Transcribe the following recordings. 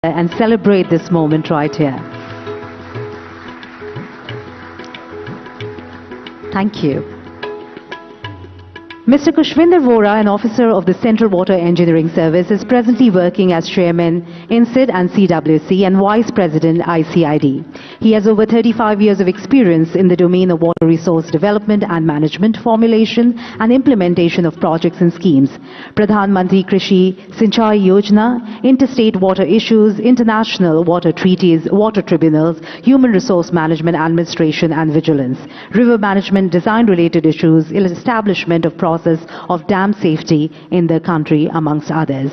and celebrate this moment right here. Thank you. Mr. Kushvinder Vora, an officer of the Central Water Engineering Service, is presently working as Chairman INCID and CWC and Vice President ICID. He has over 35 years of experience in the domain of water resource development and management, formulation and implementation of projects and schemes, Pradhan Mantri Krishi Sinchai Yojana, interstate water issues, international water treaties, water tribunals, human resource management, administration and vigilance, river management, design-related issues, establishment of process of dam safety in the country, amongst others.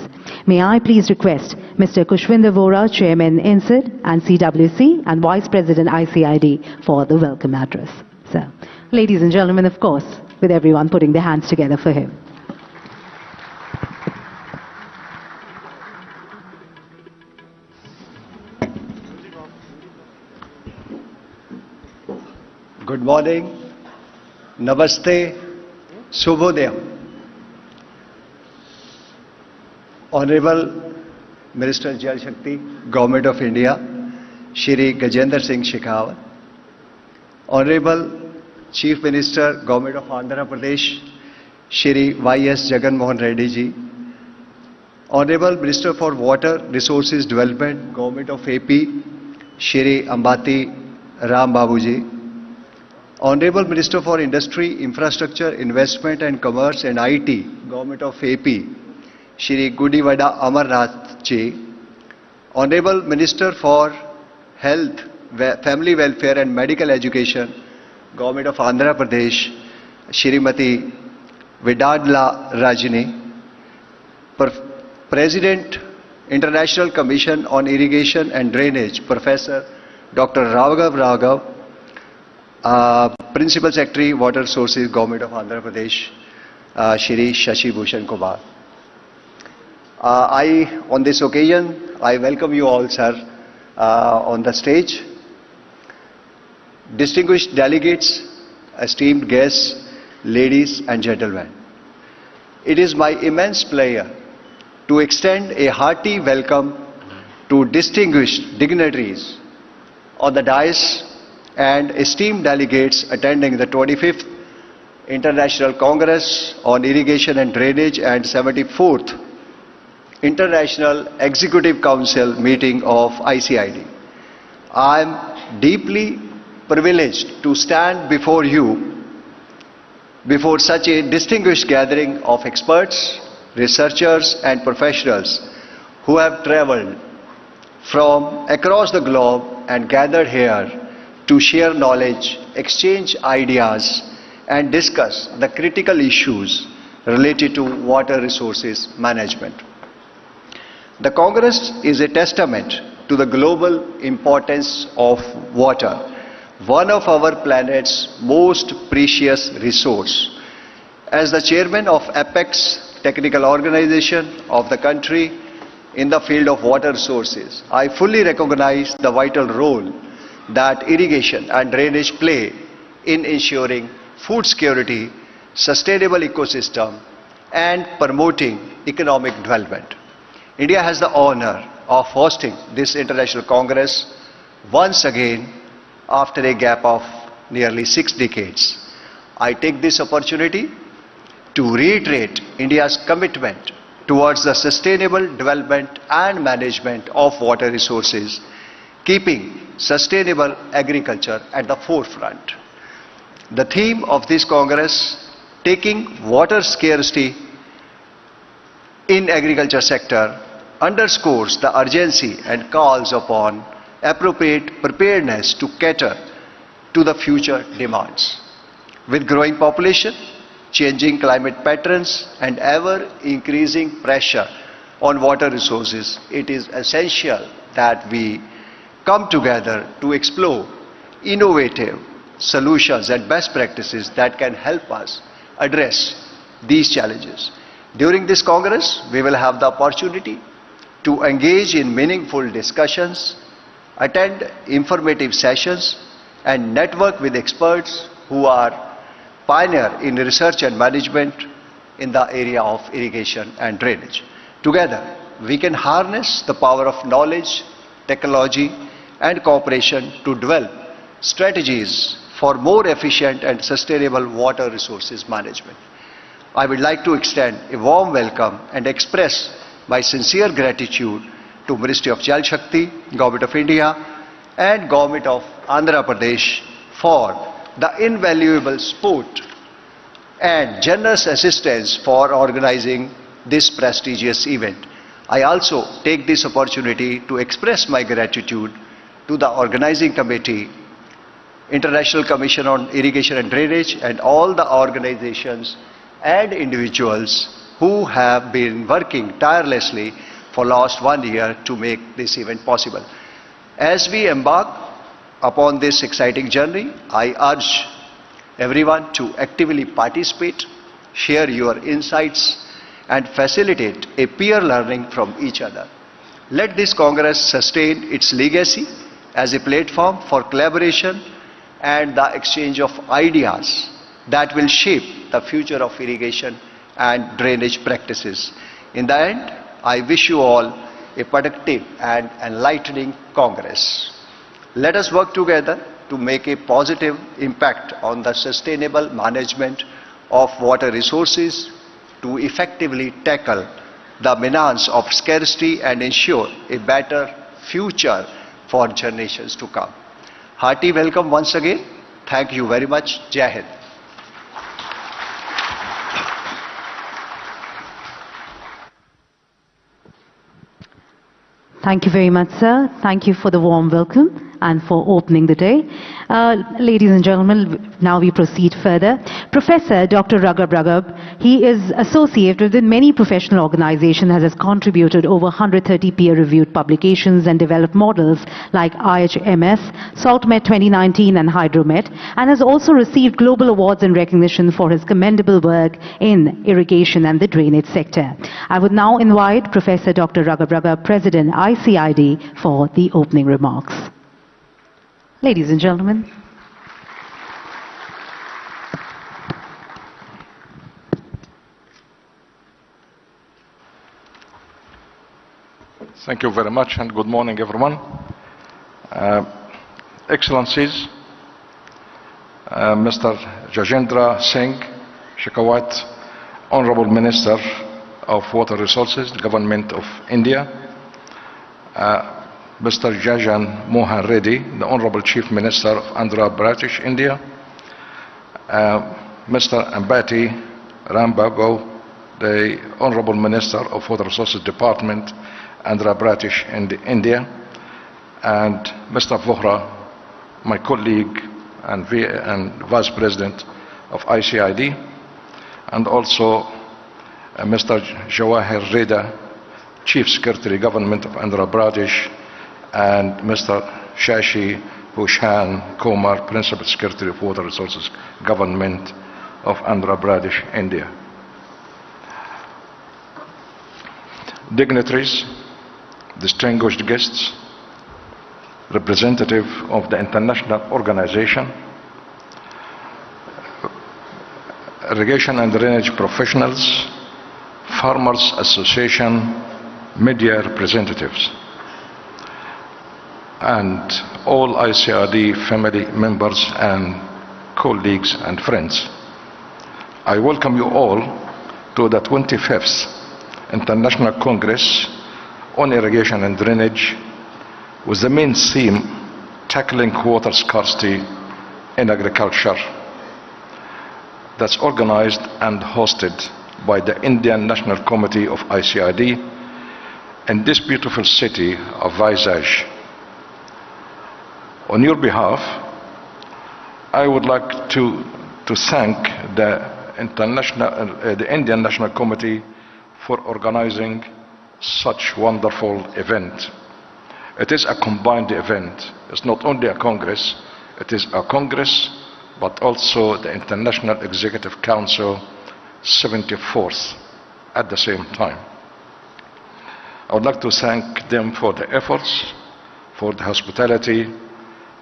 May I please request Mr. Kushvinder Vora, Chairman INCID and CWC and Vice President ICID for the welcome address. So, ladies and gentlemen, of course, with everyone putting their hands together for him. Good morning, Namaste, Shubhodaya. Honorable Minister Jal Shakti, Government of India, Shri Gajendra Singh Shekhawat. Honorable Chief Minister, Government of Andhra Pradesh, Shri Y.S. Jagan Mohan Reddy ji. Honorable Minister for Water Resources Development, Government of AP, Shri Ambati Ram Babu ji. Honorable Minister for Industry, Infrastructure, Investment and Commerce and IT, Government of AP, Shri Gudivada Amarnath ji. Honorable Minister for Health, Family Welfare and Medical Education, Government of Andhra Pradesh, Shrimati Vidadla Rajini. President, International Commission on Irrigation and Drainage, Professor Dr. Raghav, Principal Secretary, Water Resources, Government of Andhra Pradesh, Shri Shashi Bhushan Kumar. On this occasion, I welcome you all, sir, on the stage. Distinguished delegates, esteemed guests, ladies and gentlemen. It is my immense pleasure to extend a hearty welcome to distinguished dignitaries on the dais and esteemed delegates attending the 25th International Congress on Irrigation and Drainage and 74th International Executive Council meeting of ICID. I am deeply privileged to stand before you, before such a distinguished gathering of experts, researchers and professionals who have traveled from across the globe and gathered here to share knowledge, exchange ideas and discuss the critical issues related to water resources management. The Congress is a testament to the global importance of water, one of our planet's most precious resources. As the chairman of Apex Technical Organization of the country in the field of water resources, I fully recognize the vital role that irrigation and drainage play in ensuring food security, sustainable ecosystem and promoting economic development. India has the honor of hosting this International Congress once again after a gap of nearly 6 decades. I take this opportunity to reiterate India's commitment towards the sustainable development and management of water resources, keeping sustainable agriculture at the forefront. The theme of this Congress, taking water scarcity in agriculture sector, underscores the urgency and calls upon appropriate preparedness to cater to the future demands. With growing population, changing climate patterns and ever-increasing pressure on water resources, it is essential that we come together to explore innovative solutions and best practices that can help us address these challenges. During this Congress, we will have the opportunity to engage in meaningful discussions, attend informative sessions, and network with experts who are pioneer in research and management in the area of irrigation and drainage. Together, we can harness the power of knowledge, technology, and cooperation to develop strategies for more efficient and sustainable water resources management. I would like to extend a warm welcome and express my sincere gratitude to Ministry of Jal Shakti, Government of India, and Government of Andhra Pradesh for the invaluable support and generous assistance for organizing this prestigious event. I also take this opportunity to express my gratitude to the organizing committee, International Commission on Irrigation and Drainage, and all the organizations and individuals who have been working tirelessly for last 1 year to make this event possible. As we embark upon this exciting journey, I urge everyone to actively participate, share your insights, and facilitate a peer learning from each other. Let this Congress sustain its legacy as a platform for collaboration and the exchange of ideas that will shape the future of irrigation and drainage practices. In the end, I wish you all a productive and enlightening Congress. Let us work together to make a positive impact on the sustainable management of water resources to effectively tackle the menace of scarcity and ensure a better future for generations to come. Hearty welcome once again. Thank you very much. Jai Hind. Thank you very much, sir. Thank you for the warm welcome and for opening the day. Ladies and gentlemen, now we proceed further. Professor Dr. Raghav, he is associated with many professional organizations and has contributed over 130 peer-reviewed publications and developed models like IHMS, SaltMet 2019 and Hydromet, and has also received global awards and recognition for his commendable work in irrigation and the drainage sector. I would now invite Professor Dr. Raghav, President ICID, for the opening remarks. Ladies and gentlemen. Thank you very much and good morning, everyone. Excellencies, Mr. Jajendra Singh Shekhawat, Honorable Minister of Water Resources, Government of India, Mr. Jajan Mohan Reddy, the Honorable Chief Minister of Andhra Pradesh, India, Mr. Ambati Rambago, the Honorable Minister of Water Resources Department, Andhra Pradesh, India, and Mr. Vohra, my colleague and Vice President of ICID, and also Mr. Jawahir Reda, Chief Secretary, Government of Andhra Pradesh, and Mr. Shashi Bhushan Kumar, Principal Secretary of Water Resources, Government of Andhra Pradesh, India. Dignitaries, distinguished guests, representative of the international organization, irrigation and drainage professionals, farmers association, media representatives, and all ICRD family members and colleagues and friends. I welcome you all to the 25th International Congress on Irrigation and Drainage, with the main theme tackling water scarcity in agriculture, that's organized and hosted by the Indian National Committee of ICRD in this beautiful city of Visakhapatnam. On your behalf, I would like to thank the Indian National Committee for organizing such wonderful event. It is a combined event. It's not only a Congress, it is a Congress, but also the International Executive Council 74th at the same time. I would like to thank them for the efforts, for the hospitality,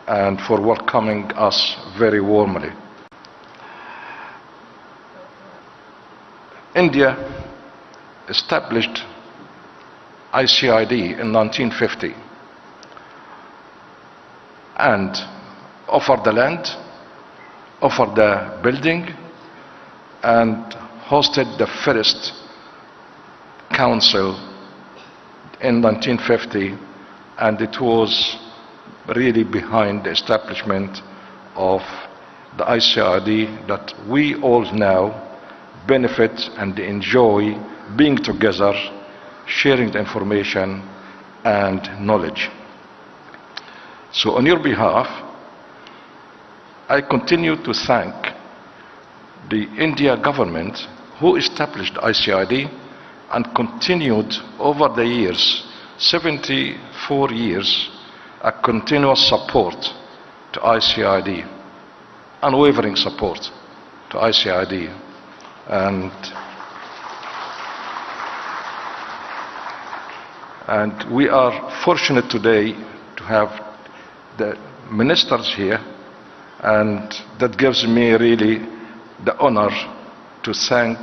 and for welcoming us very warmly. India established ICID in 1950 and offered the land, offered the building, and hosted the first council in 1950, and it was really behind the establishment of the ICID that we all now benefit and enjoy being together, sharing the information and knowledge. So on your behalf, I continue to thank the India government who established ICID and continued over the years, 74 years, a continuous support to ICID, unwavering support to ICID. And we are fortunate today to have the ministers here, and that gives me really the honor to thank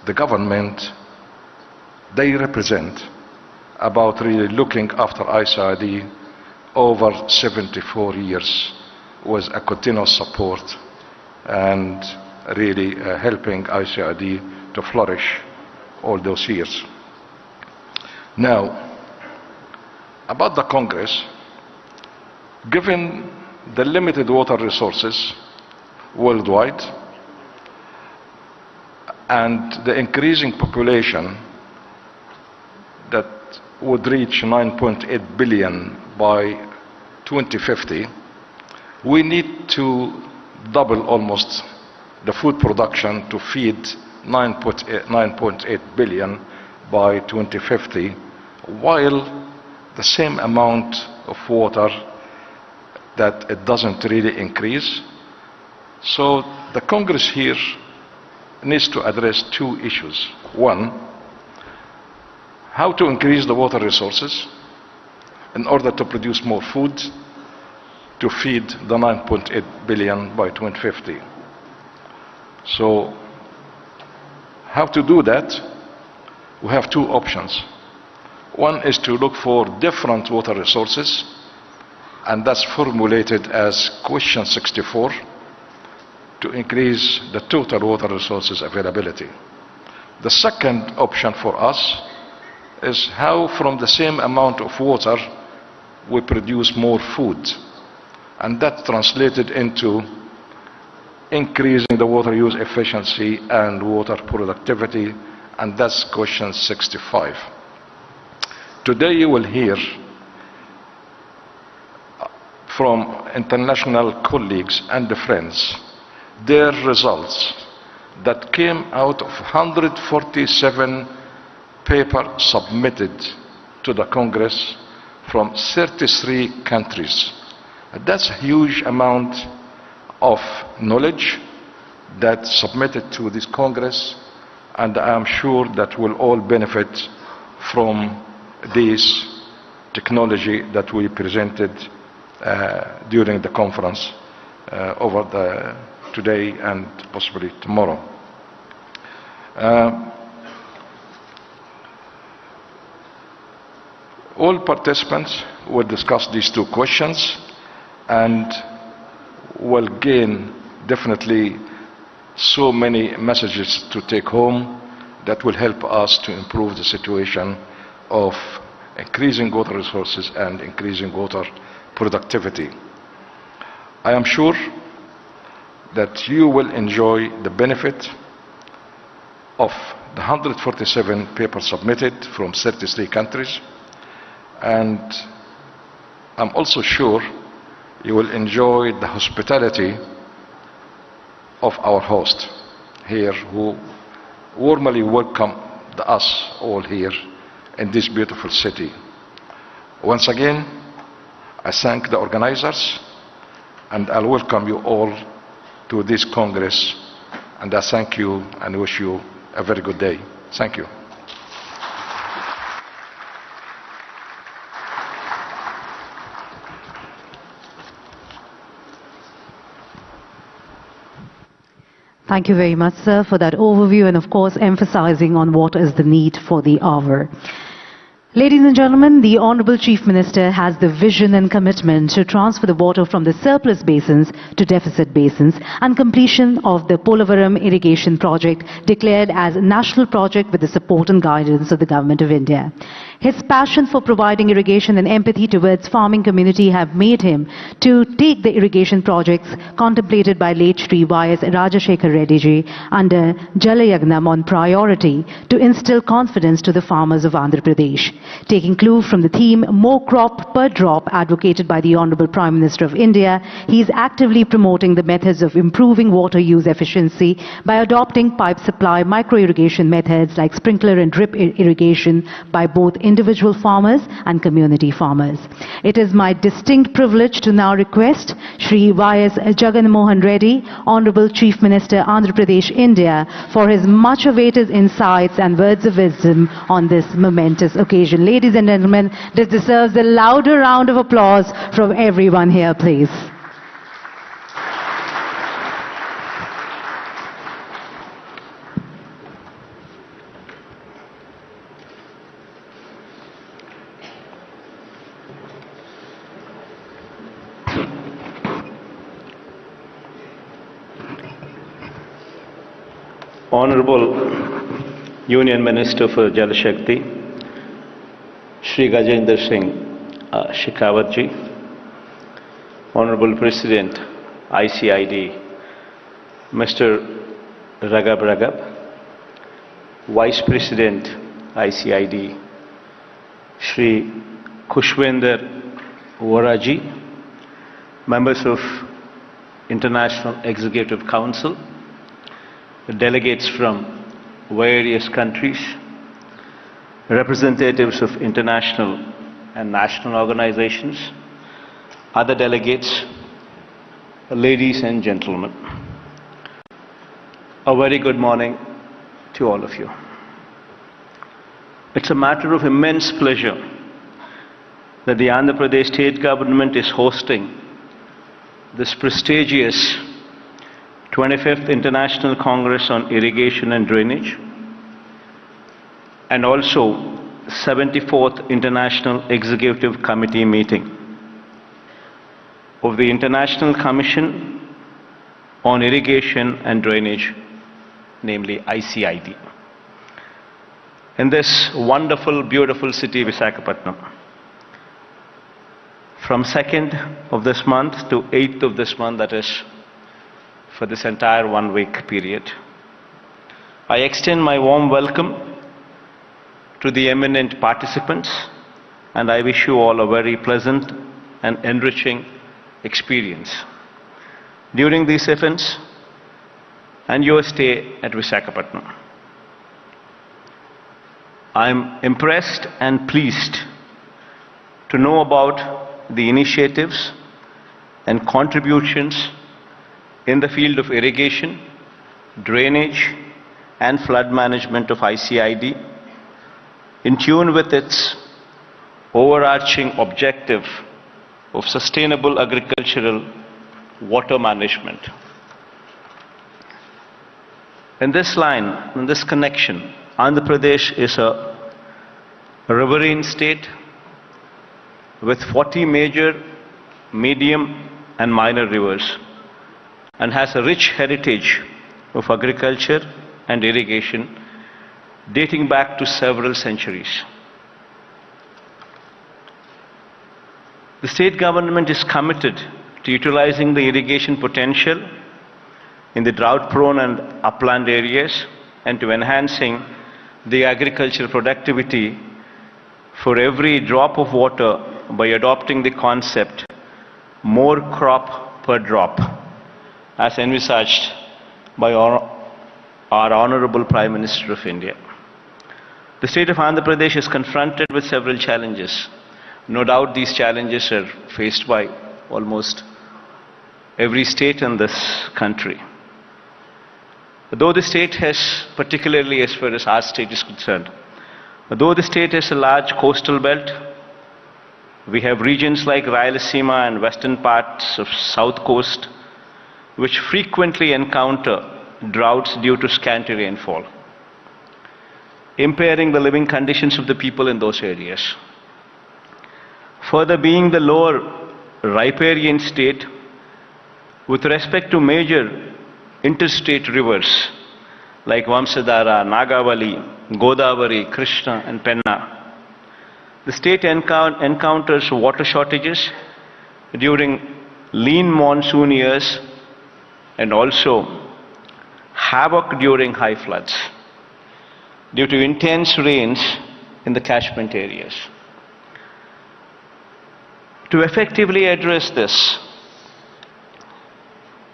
the government they represent about really looking after ICID over 74 years with a continuous support and really helping ICID to flourish all those years. Now, about the Congress, given the limited water resources worldwide and the increasing population that would reach 9.8 billion by 2050, we need to double almost the food production to feed 9.8 billion by 2050, while the same amount of water that it doesn't really increase. So the Congress here needs to address two issues. One, how to increase the water resources in order to produce more food to feed the 9.8 billion by 2050. So how to do that? We have two options. One is to look for different water resources, and that's formulated as question 64, to increase the total water resources availability. The second option for us is how from the same amount of water we produce more food, and that translated into increasing the water use efficiency and water productivity, and that's question 65. Today you will hear from international colleagues and friends their results that came out of 147 papers submitted to the Congress from 33 countries. That's a huge amount of knowledge that's submitted to this Congress, and I am sure that we'll all benefit from this technology that we presented during the conference over today and possibly tomorrow. All participants will discuss these two questions and will gain definitely so many messages to take home that will help us to improve the situation of increasing water resources and increasing water productivity. I am sure that you will enjoy the benefit of the 147 papers submitted from 33 countries, and I'm also sure you will enjoy the hospitality of our host here, who warmly welcomed us all here in this beautiful city. Once again, I thank the organizers, and I'll welcome you all to this Congress, and I thank you and wish you a very good day. Thank you. Thank you very much, sir, for that overview and, of course, emphasizing on what is the need for the hour. Ladies and gentlemen, the Honorable Chief Minister has the vision and commitment to transfer the water from the surplus basins to deficit basins and completion of the Polavaram irrigation project declared as a national project with the support and guidance of the Government of India. His passion for providing irrigation and empathy towards farming community have made him to take the irrigation projects contemplated by late Shri Y.S. Rajashekar Reddy ji under Jalayagnam on priority to instill confidence to the farmers of Andhra Pradesh. Taking clue from the theme More Crop Per Drop advocated by the Honorable Prime Minister of India, he is actively promoting the methods of improving water use efficiency by adopting pipe supply micro-irrigation methods like sprinkler and drip irrigation by both individual farmers and community farmers. It is my distinct privilege to now request Shri Y.S. Jagan Mohan Reddy, Honorable Chief Minister, Andhra Pradesh, India, for his much awaited insights and words of wisdom on this momentous occasion. Ladies and gentlemen, this deserves a louder round of applause from everyone here, please. Honorable Union Minister for Jal Shakti, Shri Gajendra Singh Shekhawat ji, Honorable President ICID, Mr. Ragab, Vice President ICID, Shri Khushwender Vora ji, members of International Executive Council, delegates from various countries, representatives of international and national organizations, other delegates, ladies and gentlemen. A very good morning to all of you. It's a matter of immense pleasure that the Andhra Pradesh state government is hosting this prestigious 25th International Congress on Irrigation and Drainage, and also 74th International Executive Committee meeting of the International Commission on Irrigation and Drainage, namely ICID, in this wonderful, beautiful city, Visakhapatnam. From 2nd of this month to 8th of this month, that is, for this entire 1 week period, I extend my warm welcome to the eminent participants, and I wish you all a very pleasant and enriching experience during these events and your stay at Visakhapatnam. I am impressed and pleased to know about the initiatives and contributions in the field of irrigation, drainage, and flood management of ICID, in tune with its overarching objective of sustainable agricultural water management. In this line, in this connection, Andhra Pradesh is a riverine state with 40 major, medium, and minor rivers, and has a rich heritage of agriculture and irrigation dating back to several centuries. The state government is committed to utilizing the irrigation potential in the drought-prone and upland areas and to enhancing the agricultural productivity for every drop of water by adopting the concept more crop per drop, as envisaged by our Honorable Prime Minister of India. The state of Andhra Pradesh is confronted with several challenges. No doubt these challenges are faced by almost every state in this country. Though the state has, particularly as far as our state is concerned, though the state has a large coastal belt, we have regions like Rayalaseema and western parts of south coast which frequently encounter droughts due to scanty rainfall. impairing the living conditions of the people in those areas. Further, being the lower riparian state, with respect to major interstate rivers like Vamsadhara, Nagavali, Godavari, Krishna and Penna, the state encounters water shortages during lean monsoon years and also havoc during high floods due to intense rains in the catchment areas. To effectively address this,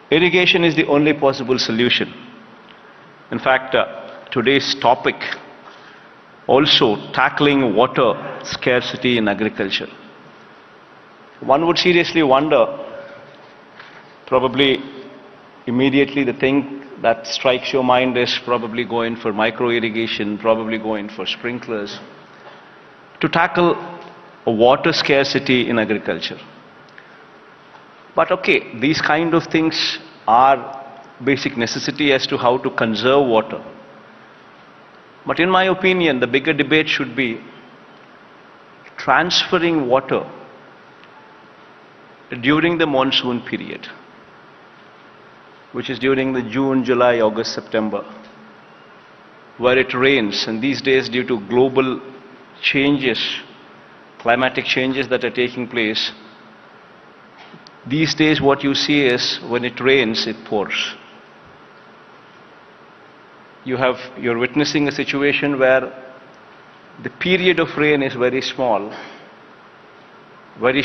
irrigation is the only possible solution. In fact, today's topic also tackling water scarcity in agriculture. One would seriously wonder, probably immediately the thing that strikes your mind is probably going for micro irrigation, probably going for sprinklers to tackle water scarcity in agriculture. But okay, these kind of things are basic necessity as to how to conserve water. But in my opinion, the bigger debate should be transferring water during the monsoon period, which is during the June, July, August, September, where it rains. And these days, due to global changes, climatic changes that are taking place, these days what you see is when it rains, it pours. You're witnessing a situation where the period of rain is very small, very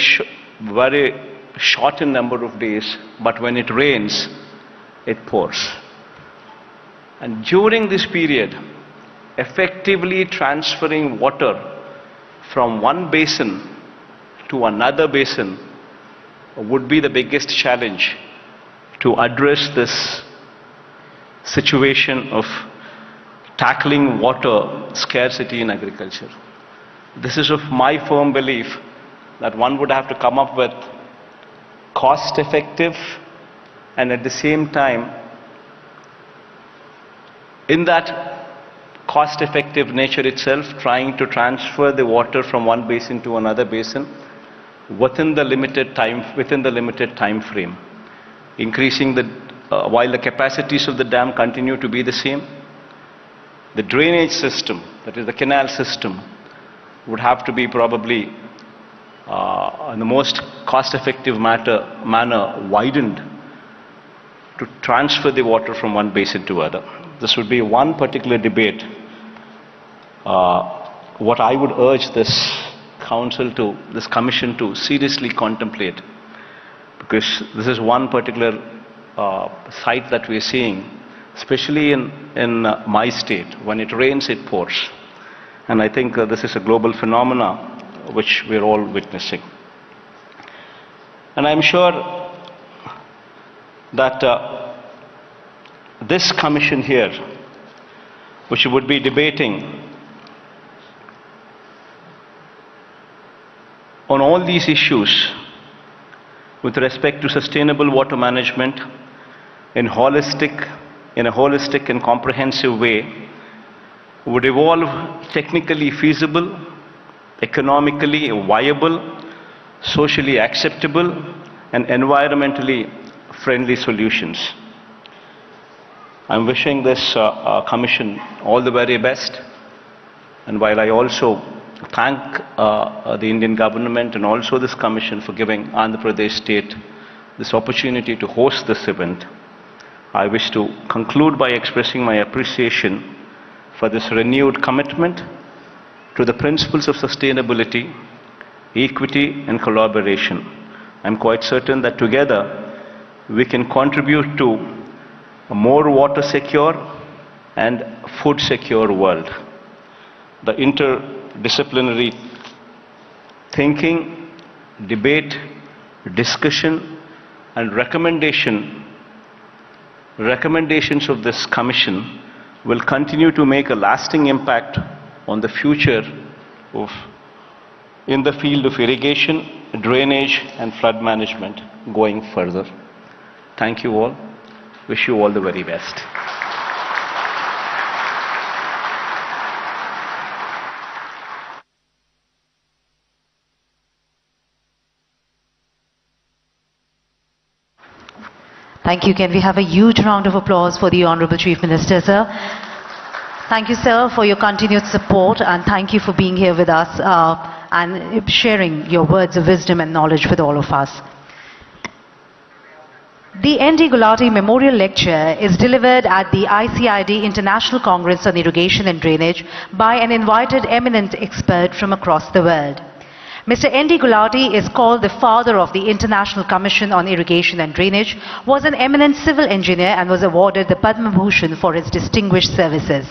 short in number of days, but when it rains, it pours. And during this period, effectively transferring water from one basin to another basin would be the biggest challenge to address this situation of tackling water scarcity in agriculture. This is of my firm belief that one would have to come up with cost-effective and at the same time, in that cost-effective nature itself, trying to transfer the water from one basin to another basin within the limited time frame, increasing while the capacities of the dam continue to be the same. The drainage system, that is the canal system, would have to be probably in the most cost-effective manner widened to transfer the water from one basin to other. This would be one particular debate. What I would urge this commission to seriously contemplate, because this is one particular site that we are seeing, especially in my state. When it rains, it pours. And I think this is a global phenomena which we're all witnessing. And I'm sure that this commission here, which would be debating on all these issues with respect to sustainable water management in a holistic and comprehensive way, would evolve technically feasible, economically viable, socially acceptable, and environmentally friendly solutions. I'm wishing this commission all the very best. And while I also thank the Indian government and also this commission for giving Andhra Pradesh state this opportunity to host this event, I wish to conclude by expressing my appreciation for this renewed commitment to the principles of sustainability, equity and collaboration. I'm quite certain that together we can contribute to a more water secure and food secure world. The interdisciplinary thinking, debate, discussion and recommendations of this commission will continue to make a lasting impact on the future in the field of irrigation, drainage and flood management going further. Thank you all. Wish you all the very best. Thank you. Can we have a huge round of applause for the Honorable Chief Minister, sir? Thank you, sir, for your continued support, and thank you for being here with us and sharing your words of wisdom and knowledge with all of us. The N.D. Gulati Memorial Lecture is delivered at the ICID International Congress on Irrigation and Drainage by an invited eminent expert from across the world. Mr. N.D. Gulati is called the father of the International Commission on Irrigation and Drainage, was an eminent civil engineer and was awarded the Padma Bhushan for his distinguished services.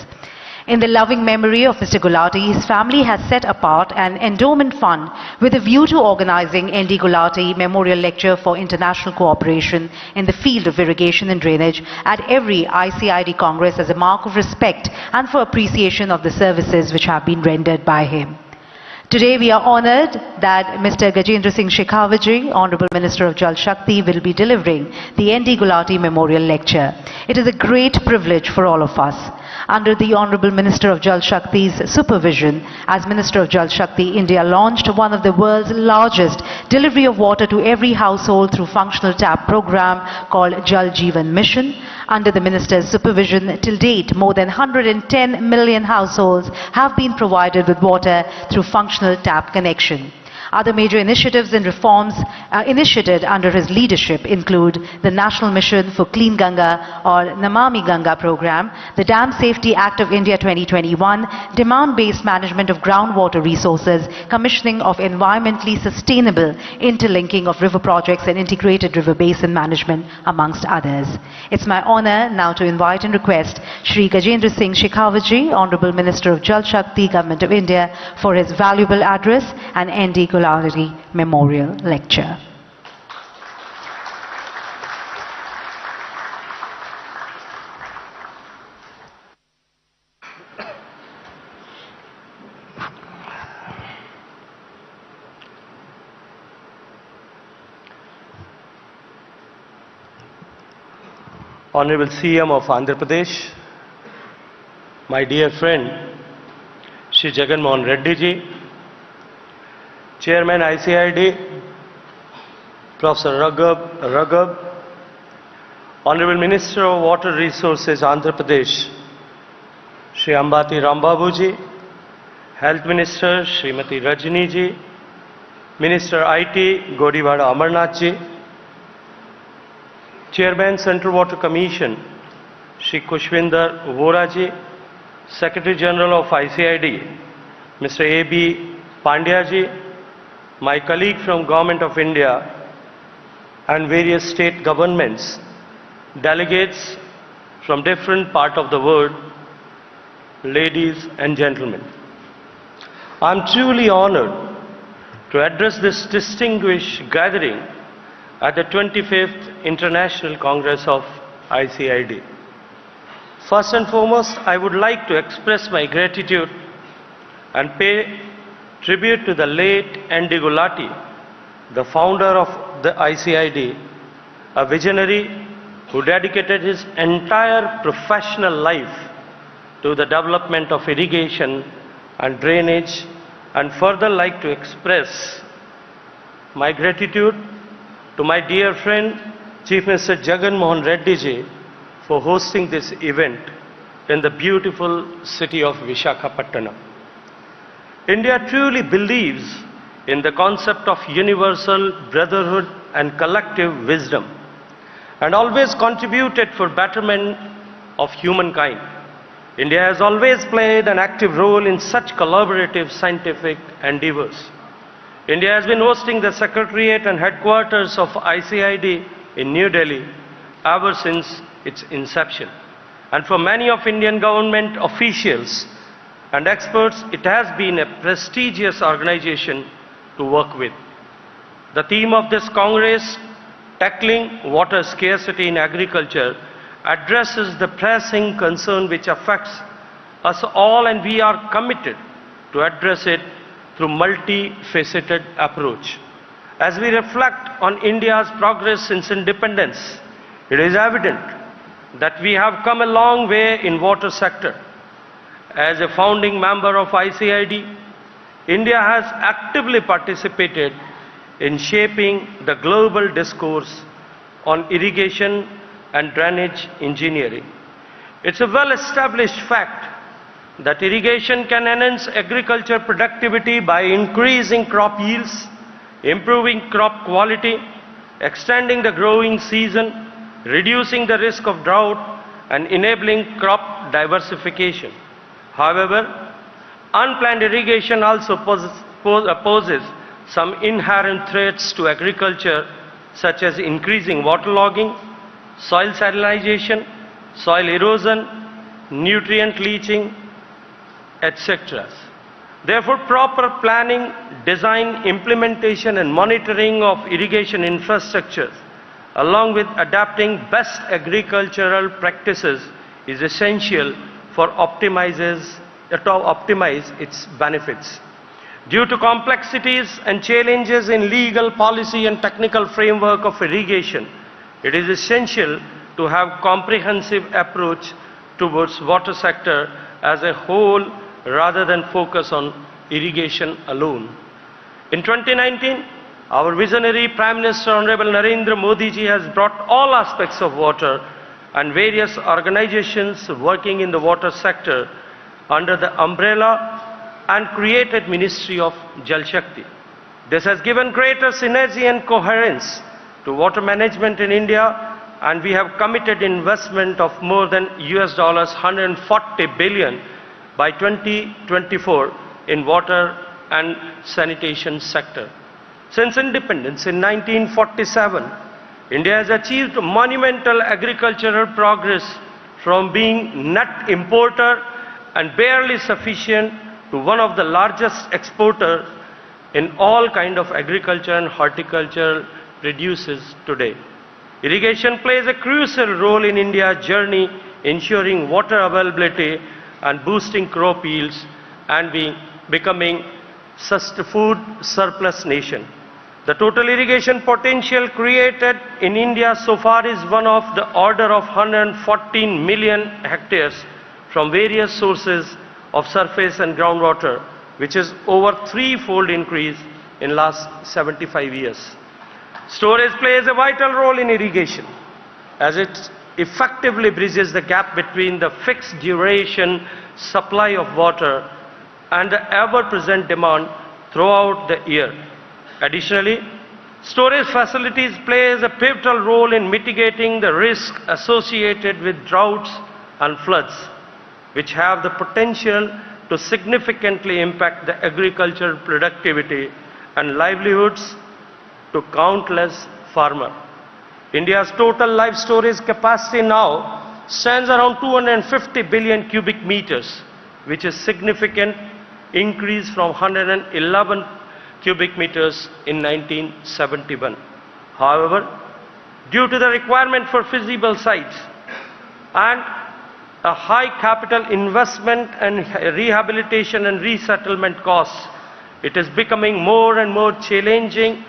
In the loving memory of Mr. Gulati, his family has set apart an endowment fund with a view to organizing N.D. Gulati Memorial Lecture for international cooperation in the field of irrigation and drainage at every ICID Congress as a mark of respect and for appreciation of the services which have been rendered by him. Today we are honored that Mr. Gajendra Singh Shekhawat, Honorable Minister of Jal Shakti, will be delivering the N.D. Gulati Memorial Lecture. It is a great privilege for all of us. Under the Honorable Minister of Jal Shakti's supervision, as Minister of Jal Shakti, India launched one of the world's largest delivery of water to every household through functional tap program called Jal Jeevan Mission. Under the Minister's supervision, till date, more than 110 million households have been provided with water through functional tap connection. Other major initiatives and reforms initiated under his leadership include the National Mission for Clean Ganga or Namami Ganga program, the Dam Safety Act of India 2021, demand-based management of groundwater resources, commissioning of environmentally sustainable interlinking of river projects and integrated river basin management, amongst others. It's my honor now to invite and request Shri Gajendra Singh Shekhawat, Honorable Minister of Jal Shakti, Government of India, for his valuable address and N.D. Gulati Memorial Lecture. Honorable CM of Andhra Pradesh, my dear friend Shri Jagan Mohan Reddy ji, Chairman ICID, Professor Raghav, Honorable Minister of Water Resources Andhra Pradesh, Shri Ambati Rambabu ji, Health Minister Srimati Rajni ji, Minister IT Godiwada Amarnath ji, Chairman Central Water Commission Shri Kushwinder Vora ji, Secretary General of ICID Mr. A.B. Pandya ji, my colleague from Government of India and various state governments, delegates from different parts of the world, ladies and gentlemen. I am truly honored to address this distinguished gathering at the 25th International Congress of ICID. First and foremost, I would like to express my gratitude and pay tribute to the late N.D. Gulati, the founder of the ICID, a visionary who dedicated his entire professional life to the development of irrigation and drainage, and further like to express my gratitude to my dear friend Chief Minister Jagan Mohan Reddy ji for hosting this event in the beautiful city of Visakhapatnam. India truly believes in the concept of universal brotherhood and collective wisdom, and always contributed for betterment of humankind. India has always played an active role in such collaborative scientific endeavors. India has been hosting the Secretariat and headquarters of ICID in New Delhi ever since its inception. And for many of Indian government officials and experts, it has been a prestigious organization to work with. The theme of this Congress, Tackling Water Scarcity in Agriculture, addresses the pressing concern which affects us all, and we are committed to address it through multifaceted approach. As we reflect on India's progress since independence, it is evident that we have come a long way in water sector. As a founding member of ICID, India has actively participated in shaping the global discourse on irrigation and drainage engineering. It's a well-established fact that irrigation can enhance agriculture productivity by increasing crop yields, improving crop quality, extending the growing season, reducing the risk of drought, and enabling crop diversification. However, unplanned irrigation also poses some inherent threats to agriculture, such as increasing waterlogging, soil salinization, soil erosion, nutrient leaching, etc. Therefore, proper planning, design, implementation and monitoring of irrigation infrastructures, along with adapting best agricultural practices, is essential for optimize its benefits. Due to complexities and challenges in legal, policy and technical framework of irrigation, it is essential to have comprehensive approach towards water sector as a whole rather than focus on irrigation alone. In 2019, our visionary Prime Minister Honorable Narendra Modi ji has brought all aspects of water and various organizations working in the water sector under the umbrella and created Ministry of Jal Shakti. This has given greater synergy and coherence to water management in India, and we have committed investment of more than $140 billion by 2024 in water and sanitation sector. Since independence in 1947, India has achieved monumental agricultural progress from being net importer and barely sufficient to one of the largest exporters in all kind of agriculture and horticultural produces today. Irrigation plays a crucial role in India's journey, ensuring water availability and boosting crop yields and becoming food surplus nation. The total irrigation potential created in India so far is one of the order of 114 million hectares from various sources of surface and groundwater, which is over threefold increase in last 75 years. Storage plays a vital role in irrigation as it effectively bridges the gap between the fixed duration supply of water and the ever-present demand throughout the year. Additionally, storage facilities play a pivotal role in mitigating the risk associated with droughts and floods, which have the potential to significantly impact the agricultural productivity and livelihoods to countless farmers. India's total live storage capacity now stands around 250 billion cubic meters, which is significant increase from 111 cubic meters in 1971. However, due to the requirement for feasible sites and a high capital investment and rehabilitation and resettlement costs, it is becoming more and more challenging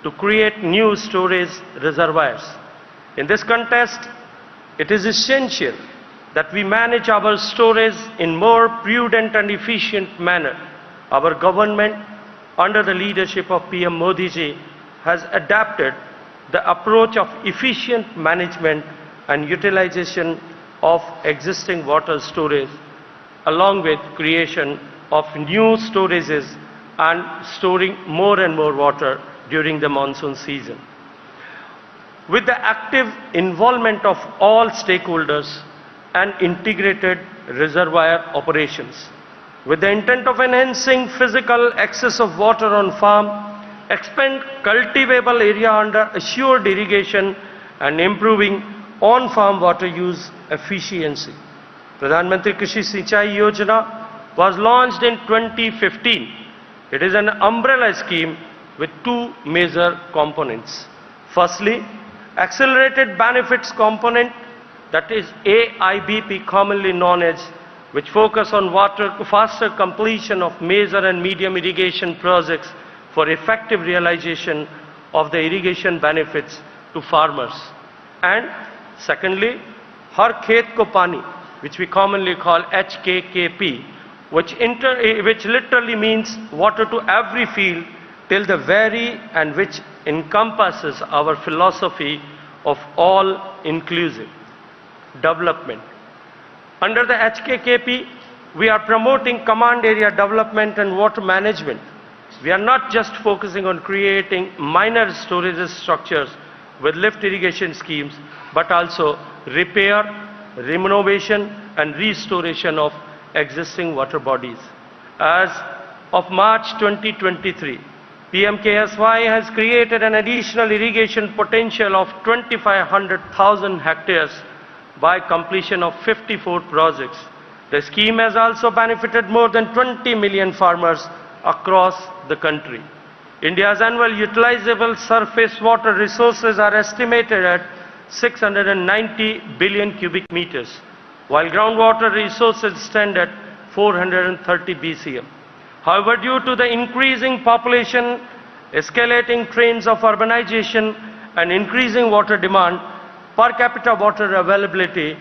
to create new storage reservoirs. In this context, it is essential that we manage our storage in more prudent and efficient manner. Our government, under the leadership of PM Modi ji, has adapted the approach of efficient management and utilization of existing water storage, along with creation of new storages and storing more and more water during the monsoon season. With the active involvement of all stakeholders and integrated reservoir operations, with the intent of enhancing physical access of water on farm, expand cultivable area under assured irrigation, and improving on-farm water use efficiency. Pradhan Mantri Krishi Sinchai Yojana was launched in 2015. It is an umbrella scheme with two major components. Firstly, accelerated benefits component, that is AIBP, commonly known as, which focus on faster completion of major and medium irrigation projects for effective realization of the irrigation benefits to farmers. And secondly, Har Khet Ko Pani, which we commonly call HKKP, which literally means water to every field till the very, and which encompasses our philosophy of all-inclusive development. Under the HKKP, we are promoting command area development and water management. We are not just focusing on creating minor storage structures with lift irrigation schemes, but also repair, renovation and restoration of existing water bodies. As of March 2023, PMKSY has created an additional irrigation potential of 2,500,000 hectares by completion of 54 projects. The scheme has also benefited more than 20 million farmers across the country. India's annual utilizable surface water resources are estimated at 690 billion cubic meters, while groundwater resources stand at 430 BCM. However, due to the increasing population, escalating trends of urbanization, and increasing water demand, per capita water availability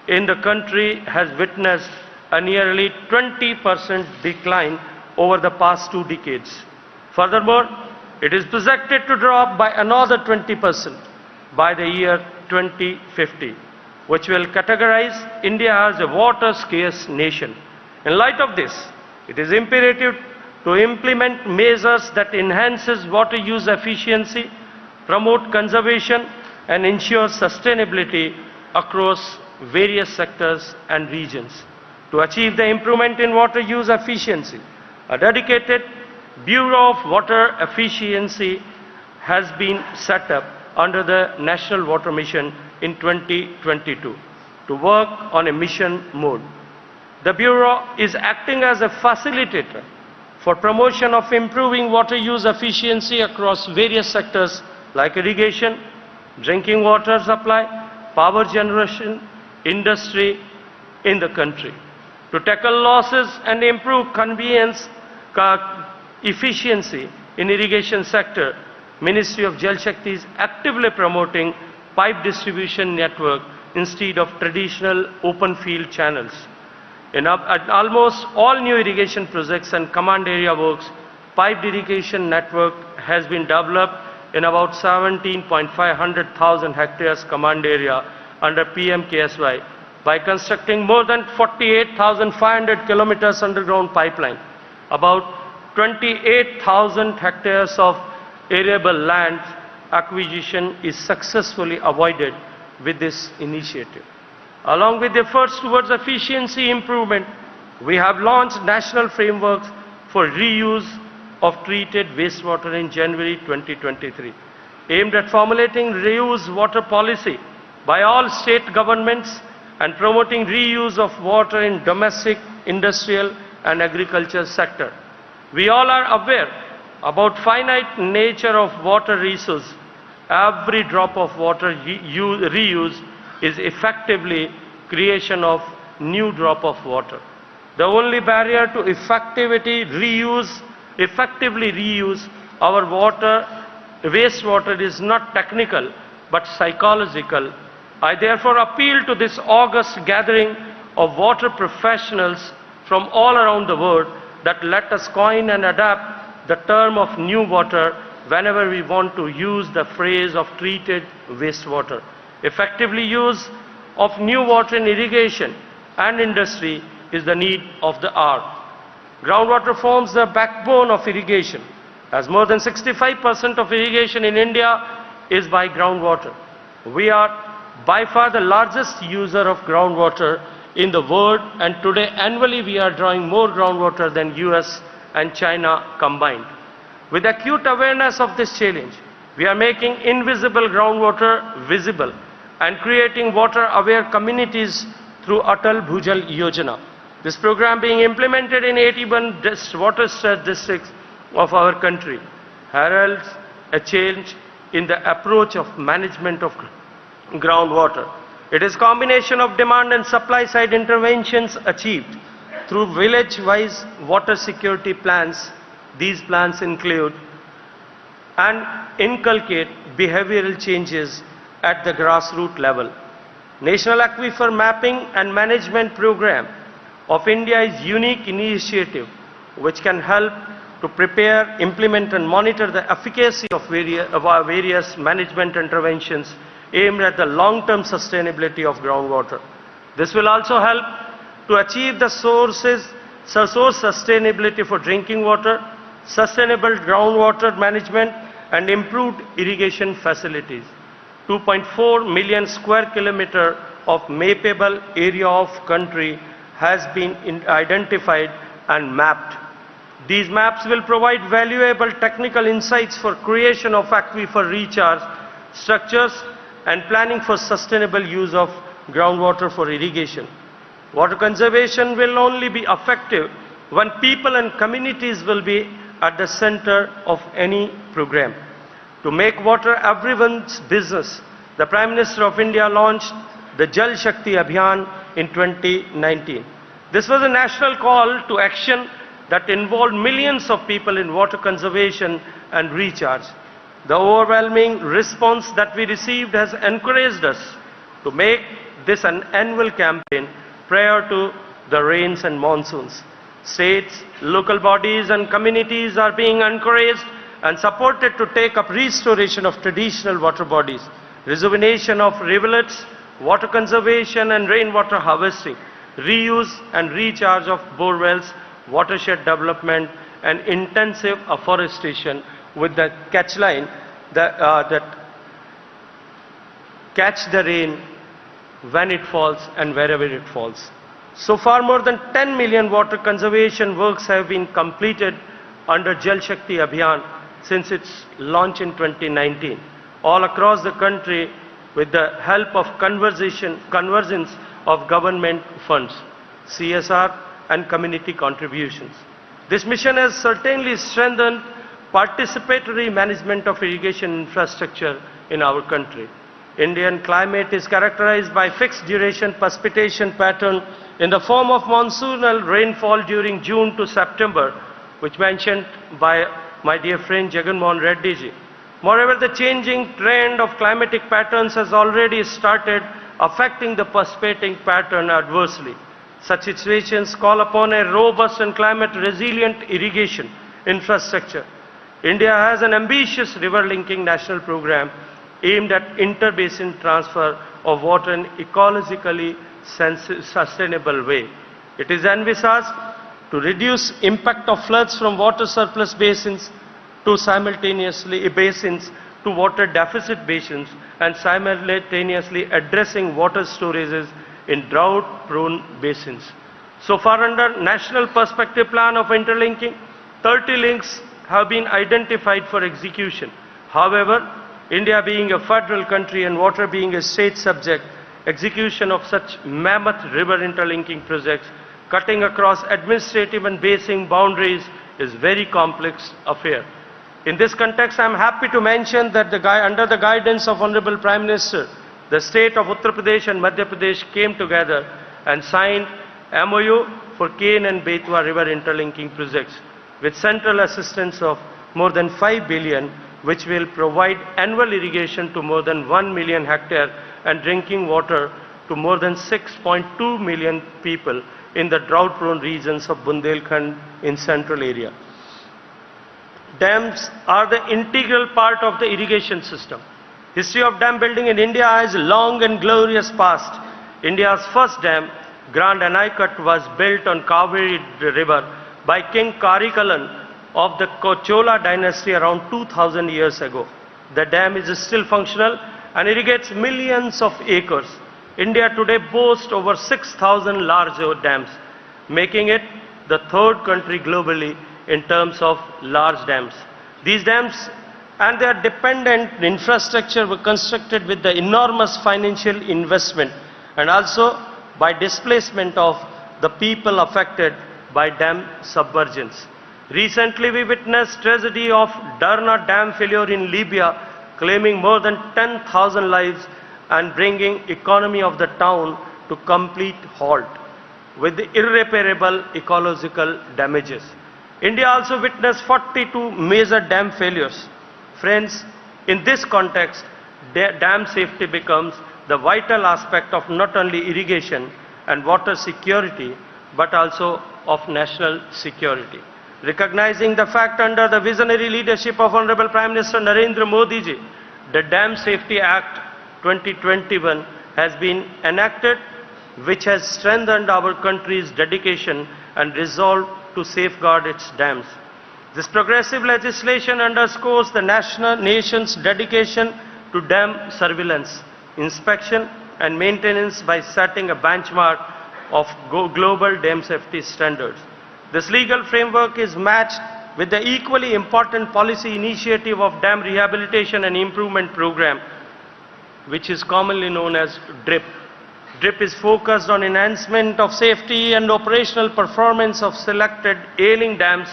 in the country has witnessed a nearly 20% decline over the past 2 decades. Furthermore, it is projected to drop by another 20% by the year 2050, which will categorize India as a water-scarce nation. In light of this, it is imperative to implement measures that enhances water use efficiency, promote conservation, and ensure sustainability across various sectors and regions. To achieve the improvement in water use efficiency, a dedicated Bureau of Water Efficiency has been set up under the National Water Mission in 2022 to work on a mission mode. The Bureau is acting as a facilitator for promotion of improving water use efficiency across various sectors like irrigation, drinking water supply, power generation, industry in the country. To tackle losses and improve conveyance efficiency in irrigation sector, Ministry of Jal Shakti is actively promoting pipe distribution network instead of traditional open field channels. In almost all new irrigation projects and command area works, piped irrigation network has been developed in about 17,500,000 hectares command area under PMKSY by constructing more than 48,500 kilometers underground pipeline. About 28,000 hectares of arable land acquisition is successfully avoided with this initiative. Along with efforts towards efficiency improvement, we have launched national frameworks for reuse of treated wastewater in January 2023, aimed at formulating reuse water policy by all state governments and promoting reuse of water in domestic, industrial and agriculture sector. We all are aware about finite nature of water resource. Every drop of water reuse is effectively creation of new drop of water. The only barrier to effectively reuse our wastewater is not technical but psychological. I therefore appeal to this august gathering of water professionals from all around the world that let us coin and adapt the term of new water whenever we want to use the phrase of treated wastewater. Effectively use of new water in irrigation and industry is the need of the hour. Groundwater forms the backbone of irrigation, as more than 65% of irrigation in India is by groundwater. We are by far the largest user of groundwater in the world, and today annually we are drawing more groundwater than US and China combined. With acute awareness of this challenge, we are making invisible groundwater visible and creating water-aware communities through Atal Bhujal Yojana. This program being implemented in 81 water-stressed districts of our country heralds a change in the approach of management of groundwater. It is a combination of demand and supply side interventions achieved through village-wise water security plans. These plans include and inculcate behavioral changes at the grassroots level. National Aquifer Mapping and Management Program of India is a unique initiative which can help to prepare, implement and monitor the efficacy of various management interventions aimed at the long-term sustainability of groundwater. This will also help to achieve the source sustainability for drinking water, sustainable groundwater management, and improved irrigation facilities. 2.4 million square kilometer of mappable area of country has been identified and mapped. These maps will provide valuable technical insights for creation of aquifer recharge structures and planning for sustainable use of groundwater for irrigation. Water conservation will only be effective when people and communities will be at the center of any program. To make water everyone's business, the Prime Minister of India launched the Jal Shakti Abhiyan in 2019. This was a national call to action that involved millions of people in water conservation and recharge. The overwhelming response that we received has encouraged us to make this an annual campaign prior to the rains and monsoons. States, local bodies and communities are being encouraged and supported to take up restoration of traditional water bodies, rejuvenation of rivulets, water conservation and rainwater harvesting, reuse and recharge of bore wells, watershed development, and intensive afforestation with the catch line that catch the rain when it falls and wherever it falls. So far, more than 10 million water conservation works have been completed under Jal Shakti Abhiyan since its launch in 2019, all across the country with the help of convergence of government funds, CSR and community contributions. This mission has certainly strengthened participatory management of irrigation infrastructure in our country. Indian climate is characterized by fixed duration precipitation pattern in the form of monsoonal rainfall during June to September, which mentioned by my dear friend Jagan Mohan Reddy ji. Moreover, the changing trend of climatic patterns has already started affecting the precipitating pattern adversely. Such situations call upon a robust and climate-resilient irrigation infrastructure. India has an ambitious river-linking national program aimed at inter-basin transfer of water in ecologically sustainable way. It is envisaged to reduce impact of floods from water surplus basins to water deficit basins and simultaneously addressing water storages in drought-prone basins. So far, under National Perspective Plan of Interlinking, 30 links have been identified for execution. However, India being a federal country and water being a state subject, execution of such mammoth river interlinking projects cutting across administrative and basin boundaries is very complex affair. In this context, I am happy to mention that under the guidance of Honorable Prime Minister, the state of Uttar Pradesh and Madhya Pradesh came together and signed MOU for Ken and Betwa river interlinking projects with central assistance of more than 5 billion, which will provide annual irrigation to more than 1 million hectares and drinking water to more than 6.2 million people in the drought-prone regions of Bundelkhand in central area. Dams are the integral part of the irrigation system. History of dam building in India has a long and glorious past. India's first dam, Grand Anaicut, was built on Kaveri River by King Karikalan of the Chola dynasty around 2000 years ago. The dam is still functional and irrigates millions of acres. India today boasts over 6,000 large dams, making it the third country globally in terms of large dams. These dams and their dependent infrastructure were constructed with the enormous financial investment and also by displacement of the people affected by dam submergence. Recently, we witnessed tragedy of Darna dam failure in Libya, claiming more than 10,000 lives and bringing economy of the town to complete halt with irreparable ecological damages. India also witnessed 42 major dam failures. Friends, in this context, dam safety becomes the vital aspect of not only irrigation and water security, but also of national security. Recognizing the fact under the visionary leadership of Honorable Prime Minister Narendra Modi ji, the Dam Safety Act 2021 has been enacted, which has strengthened our country's dedication and resolve to safeguard its dams. This progressive legislation underscores the nation's dedication to dam surveillance, inspection and maintenance by setting a benchmark of global dam safety standards. This legal framework is matched with the equally important policy initiative of Dam Rehabilitation and Improvement Program, which is commonly known as DRIP. DRIP is focused on enhancement of safety and operational performance of selected ailing dams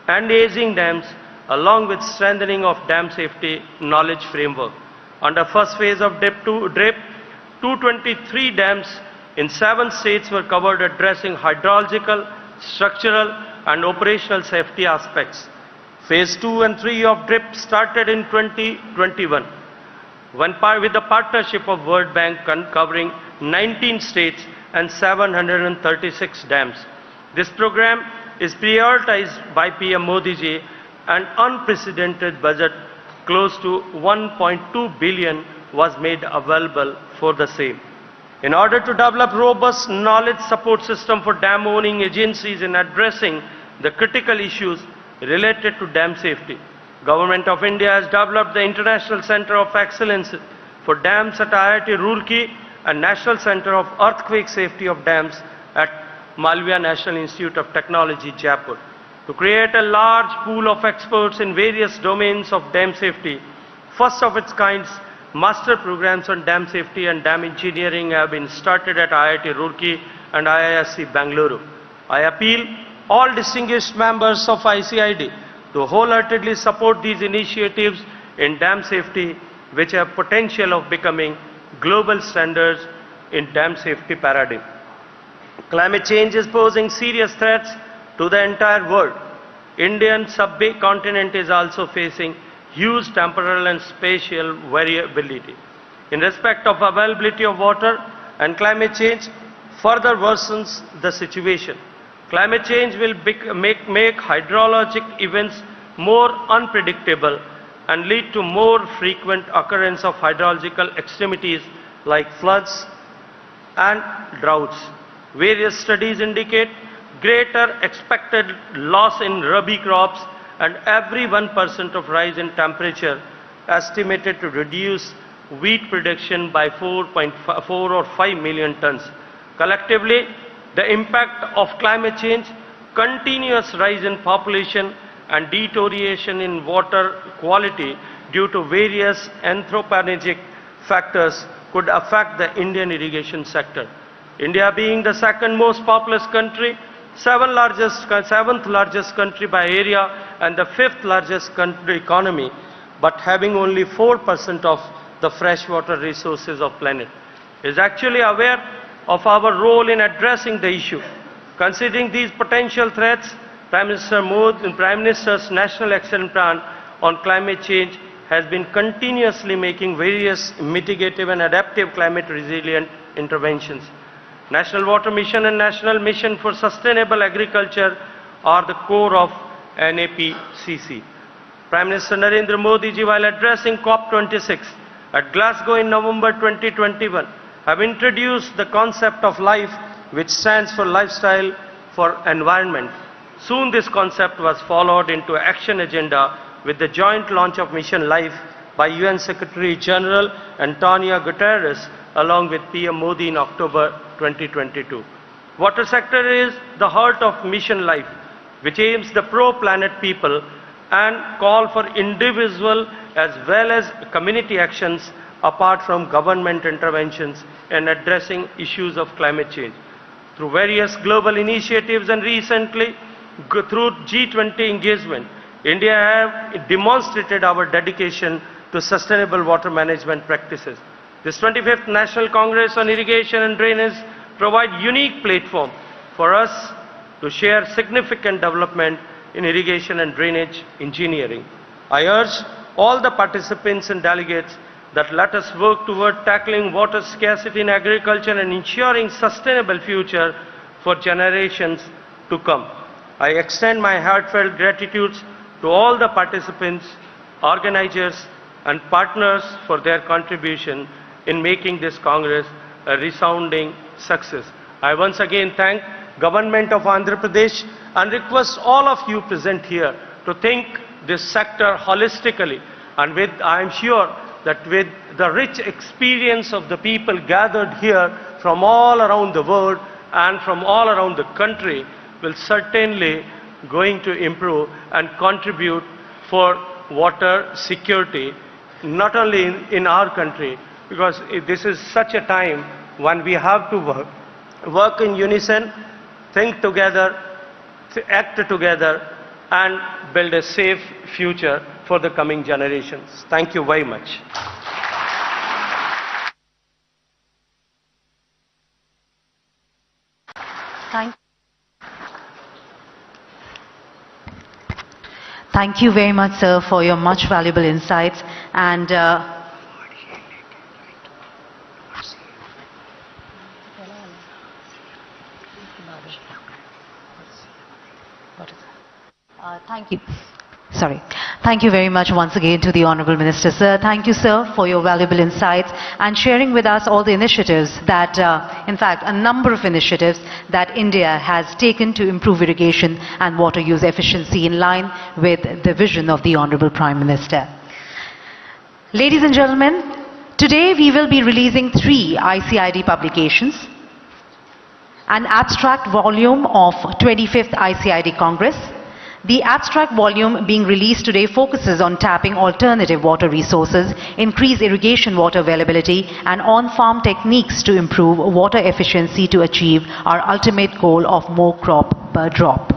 and aging dams, along with strengthening of dam safety knowledge framework. Under first phase of DRIP, 223 dams in 7 states were covered, addressing hydrological, structural and operational safety aspects. Phase 2 and 3 of DRIP started in 2021 with the partnership of World Bank covering 19 states and 736 dams. This program is prioritized by PM Modi ji, and unprecedented budget close to 1.2 billion was made available for the same. In order to develop robust knowledge support system for dam owning agencies in addressing the critical issues related to dam safety, Government of India has developed the International Center of Excellence for Dams at IIT Roorkee and National Center of Earthquake Safety of Dams at Malviya National Institute of Technology, Jaipur, to create a large pool of experts in various domains of dam safety. First of its kind, master programs on dam safety and dam engineering have been started at IIT Roorkee and IISc Bangalore. I appeal all distinguished members of ICID to wholeheartedly support these initiatives in dam safety, which have potential of becoming global standards in dam safety paradigm. Climate change is posing serious threats to the entire world. Indian subcontinent is also facing huge temporal and spatial variability. In respect of availability of water, and climate change further worsens the situation. Climate change will make hydrologic events more unpredictable and lead to more frequent occurrence of hydrological extremities like floods and droughts. Various studies indicate greater expected loss in rabi crops, and every 1% of rise in temperature estimated to reduce wheat production by 4 or 5 million tons. Collectively, the impact of climate change, continuous rise in population and deterioration in water quality due to various anthropogenic factors could affect the Indian irrigation sector. India being the second most populous country, seventh largest country by area and the 5th largest country economy, but having only 4% of the freshwater resources of planet, is actually aware of our role in addressing the issue. Considering these potential threats, Prime Minister Modi and Prime Minister's National Action Plan on Climate Change has been continuously making various mitigative and adaptive climate resilient interventions. National Water Mission and National Mission for Sustainable Agriculture are the core of NAPCC. Prime Minister Narendra Modi ji, while addressing COP26 at Glasgow in November 2021, have introduced the concept of LIFE, which stands for Lifestyle for Environment. Soon this concept was followed into action agenda with the joint launch of Mission LIFE by UN Secretary General Antonio Guterres along with PM Modi in October 2022. Water sector is the heart of Mission LIFE, which aims the pro-planet people and call for individual as well as community actions apart from government interventions in addressing issues of climate change. Through various global initiatives and recently through G20 engagement, India have demonstrated our dedication to sustainable water management practices. This 25th National Congress on Irrigation and Drainage provide unique platform for us to share significant development in irrigation and drainage engineering. I urge all the participants and delegates that let us work toward tackling water scarcity in agriculture and ensuring sustainable future for generations to come. I extend my heartfelt gratitude to all the participants, organizers, and partners for their contribution in making this Congress a resounding success. I once again thank Government of Andhra Pradesh and request all of you present here to think this sector holistically, and I am sure that with the rich experience of the people gathered here from all around the world and from all around the country, will certainly going to improve and contribute for water security, not only in our country, because this is such a time when we have to work in unison, think together, act together, and build a safe future for the coming generations. Thank you very much. Thank you very much, sir, for your much valuable insights. And thank you. Sorry. Thank you very much once again to the Honorable Minister, sir. Thank you, sir, for your valuable insights and sharing with us all the initiatives that, in fact, a number of initiatives that India has taken to improve irrigation and water use efficiency in line with the vision of the Honorable Prime Minister. Ladies and gentlemen, today we will be releasing 3 ICID publications, an abstract volume of 25th ICID Congress. The abstract volume being released today focuses on tapping alternative water resources, increase irrigation water availability, and on-farm techniques to improve water efficiency to achieve our ultimate goal of more crop per drop.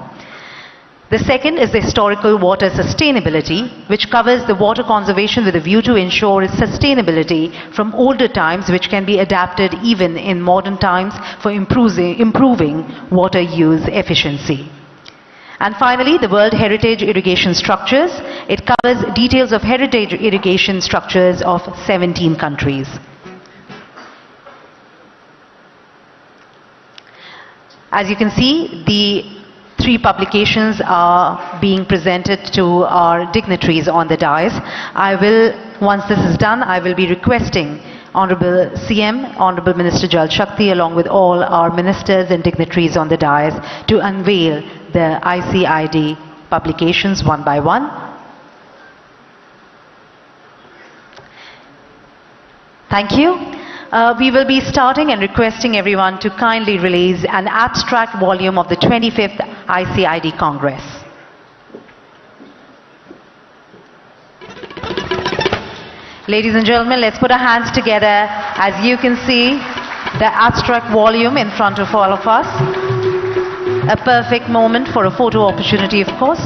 The second is the historical water sustainability, which covers the water conservation with a view to ensure its sustainability from older times, which can be adapted even in modern times for improving water use efficiency. And finally, the World Heritage Irrigation Structures. It covers details of heritage irrigation structures of 17 countries. As you can see, the 3 publications are being presented to our dignitaries on the dais. Once this is done, I will be requesting Honorable CM, Honorable Minister Jal Shakti, along with all our ministers and dignitaries on the dais, to unveil the ICID publications one by one. Thank you. We will be starting and requesting everyone to kindly release an abstract volume of the 25th ICID Congress. Ladies and gentlemen, let's put our hands together as you can see the abstract volume in front of all of us. A perfect moment for a photo opportunity, of course.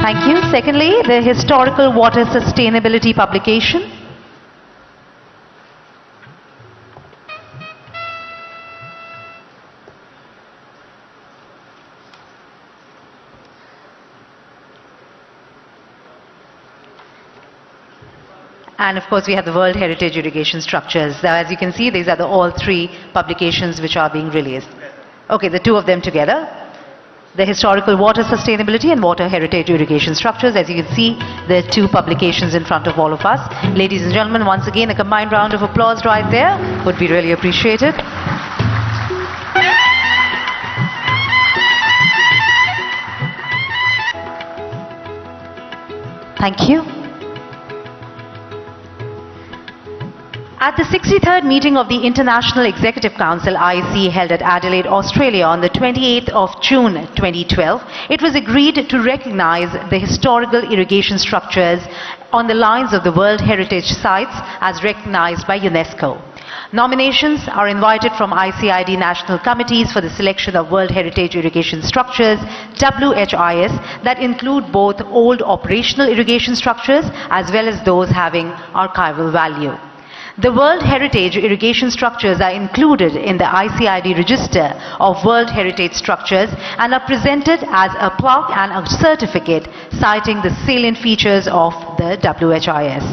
Thank you. Secondly, the historical water sustainability publication. And of course, we have the World Heritage Irrigation Structures. Now, as you can see, these are all 3 publications which are being released. Okay, the 2 of them together. The Historical Water Sustainability and Water Heritage Irrigation Structures. As you can see, the 2 publications in front of all of us. Ladies and gentlemen, once again, a combined round of applause right there would be really appreciated. Thank you. At the 63rd meeting of the International Executive Council IEC held at Adelaide, Australia on the 28th of June 2012, it was agreed to recognize the historical irrigation structures on the lines of the World Heritage Sites as recognized by UNESCO. Nominations are invited from ICID national committees for the selection of World Heritage Irrigation Structures, WHIS, that include both old operational irrigation structures as well as those having archival value. The World Heritage Irrigation Structures are included in the ICID Register of World Heritage Structures and are presented as a plaque and a certificate citing the salient features of the WHIS.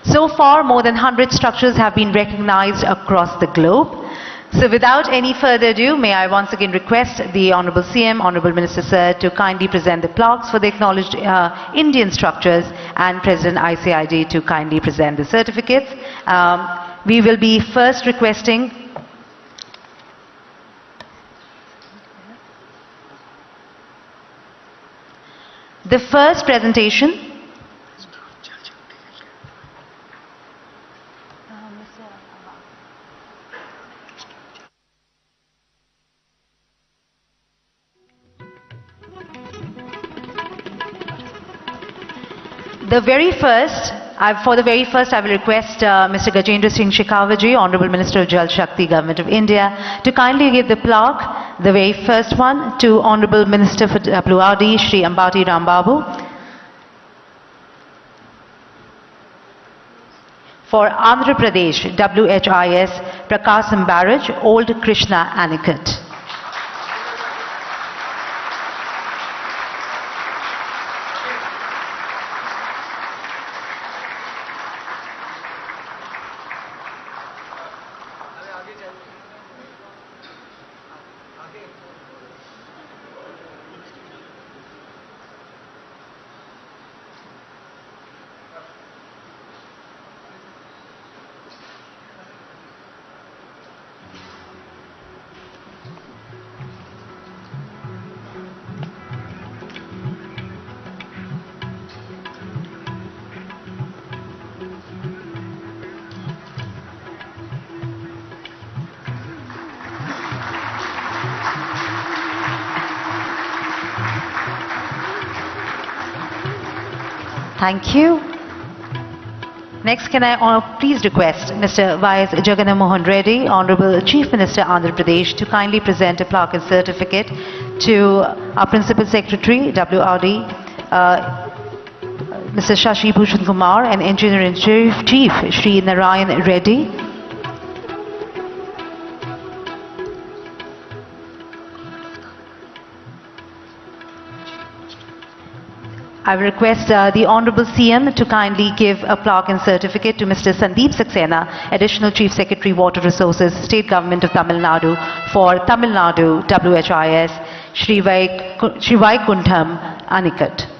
So far, more than 100 structures have been recognized across the globe. So without any further ado, may I once again request the Honorable CM, Honorable Minister Sir, to kindly present the plaques for the acknowledged Indian structures, and President ICID to kindly present the certificates. We will be first requesting the first presentation. For the very first, I will request Mr. Gajendra Singh Shekhawat ji, Honorable Minister of Jal Shakti, Government of India, to kindly give the plaque, the very first one, to Honorable Minister for WRD, Shri Ambati Rambabu. For Andhra Pradesh, WHIS, Prakasam Barrage, Old Krishna Anicut. Thank you. Next, can I please request Mr. Y.S. Jagannath Mohan Reddy, Honorable Chief Minister, Andhra Pradesh, to kindly present a plaque and certificate to our Principal Secretary, WRD, Mr. Shashi Bhushan Kumar, and Engineer-in-Chief, Shri Narayan Reddy. I will request the Honorable CM to kindly give a plaque and certificate to Mr. Sandeep Saxena, Additional Chief Secretary, Water Resources, State Government of Tamil Nadu, for Tamil Nadu WHIS, Shri Vaikuntham Anicut.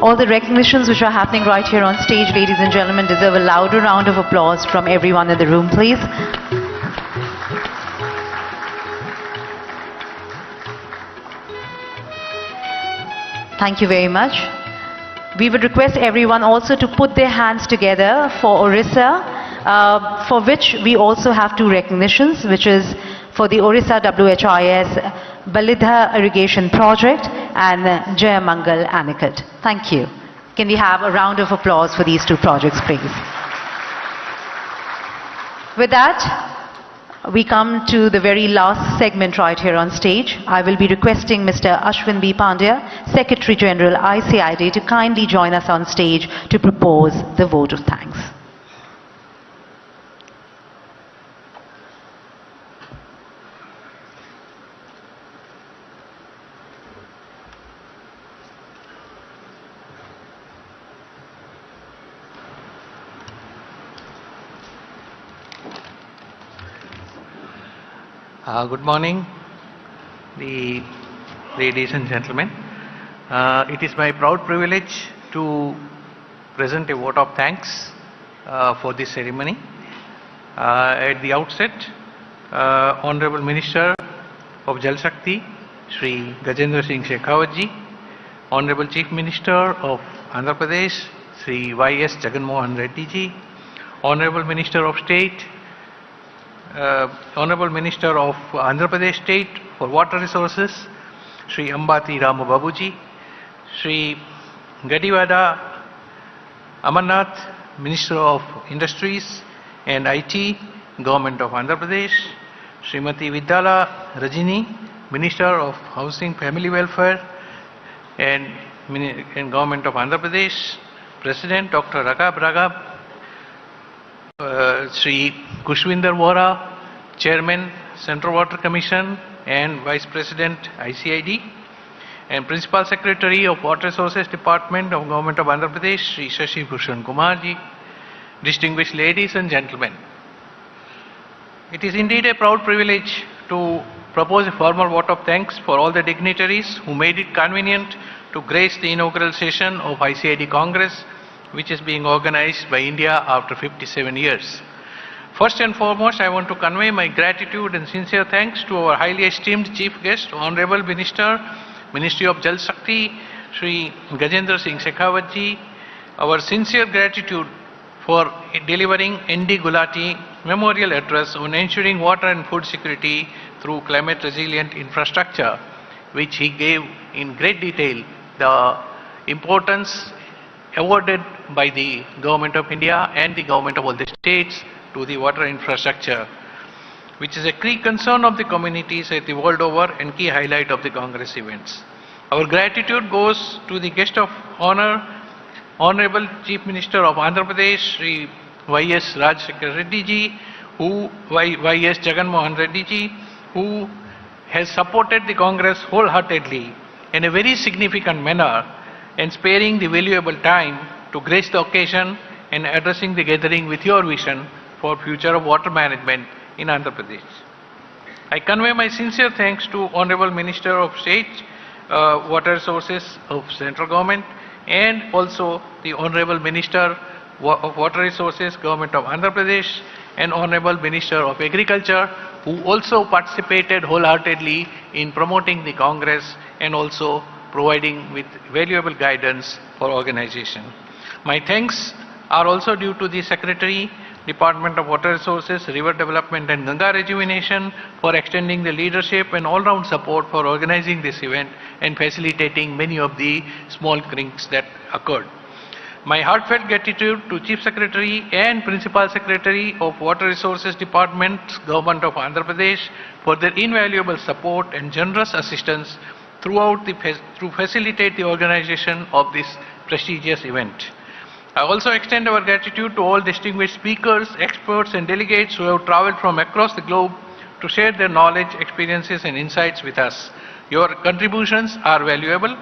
All the recognitions which are happening right here on stage, ladies and gentlemen, deserve a louder round of applause from everyone in the room, please. Thank you very much. We would request everyone also to put their hands together for Orissa, for which we also have two recognitions, which is for the Orissa WHIS Balidha Irrigation Project and Jayamangal Anicut. Thank you. Can we have a round of applause for these two projects, please? With that, we come to the very last segment right here on stage. I will be requesting Mr. Ashwin B. Pandya, Secretary General ICID, to kindly join us on stage to propose the vote of thanks. Good morning, ladies and gentlemen. It is my proud privilege to present a vote of thanks for this ceremony. At the outset, Honorable Minister of Jal Shakti, Shri Gajendra Singh Shekhawat ji, Honorable Chief Minister of Andhra Pradesh, Shri Y.S. Jagannath Mohan Reddy ji, Honorable Minister of State, Honorable Minister of Andhra Pradesh State for Water Resources, Shri Ambati Rambabu ji, Shri Gadivada Amarnath, Minister of Industries and IT, Government of Andhra Pradesh, Srimati Vidyala Rajini, Minister of Housing, Family Welfare and Government of Andhra Pradesh, President Dr. Raghav, Sri Kushwinder Vora, Chairman, Central Water Commission and Vice President ICID, and Principal Secretary of Water Resources Department of Government of Andhra Pradesh, Sri Shashi Bhushan Kumarji, distinguished ladies and gentlemen. It is indeed a proud privilege to propose a formal vote of thanks for all the dignitaries who made it convenient to grace the inaugural session of ICID Congress, which is being organized by India after 57 years. First and foremost, I want to convey my gratitude and sincere thanks to our highly esteemed Chief Guest, Honorable Minister, Ministry of Jal Shakti, Sri Gajendra Singh Shekhawat ji, our sincere gratitude for delivering N.D. Gulati Memorial Address on ensuring water and food security through climate resilient infrastructure, which he gave in great detail the importance awarded by the Government of India and the Government of all the states to the water infrastructure, which is a key concern of the communities at the world over and key highlight of the Congress events. Our gratitude goes to the guest of honor, Honorable Chief Minister of Andhra Pradesh, Sri Y.S. Rajshekar Reddy ji, Y.S. Jagan Mohan Reddy ji, who has supported the Congress wholeheartedly in a very significant manner and sparing the valuable time to grace the occasion and addressing the gathering with your vision for future of water management in Andhra Pradesh. I convey my sincere thanks to Honorable Minister of State Water Resources of Central Government and also the Honorable Minister of Water Resources, Government of Andhra Pradesh, and Honorable Minister of Agriculture, who also participated wholeheartedly in promoting the Congress and also providing with valuable guidance for organization. My thanks are also due to the Secretary, Department of Water Resources, River Development and Ganga Rejuvenation for extending the leadership and all-round support for organizing this event and facilitating many of the small kinks that occurred. My heartfelt gratitude to Chief Secretary and Principal Secretary of Water Resources Department, Government of Andhra Pradesh for their invaluable support and generous assistance to facilitate the organization of this prestigious event. I also extend our gratitude to all distinguished speakers, experts and delegates who have traveled from across the globe to share their knowledge, experiences and insights with us. Your contributions are valuable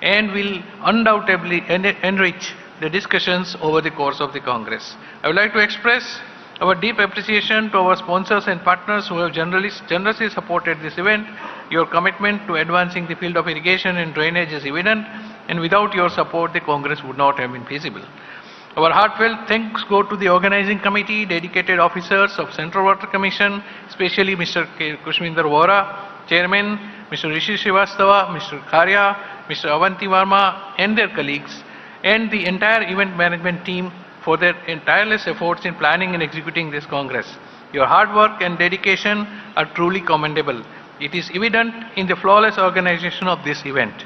and will undoubtedly enrich the discussions over the course of the Congress. I would like to express our deep appreciation to our sponsors and partners who have generously supported this event. Your commitment to advancing the field of irrigation and drainage is evident, and without your support, the Congress would not have been feasible. Our heartfelt thanks go to the organizing committee, dedicated officers of Central Water Commission, especially Mr. Kushwinder Vora, Chairman, Mr. Rishi Srivastava, Mr. Kharya, Mr. Avanti Varma and their colleagues, and the entire event management team for their tireless efforts in planning and executing this Congress. Your hard work and dedication are truly commendable. It is evident in the flawless organization of this event.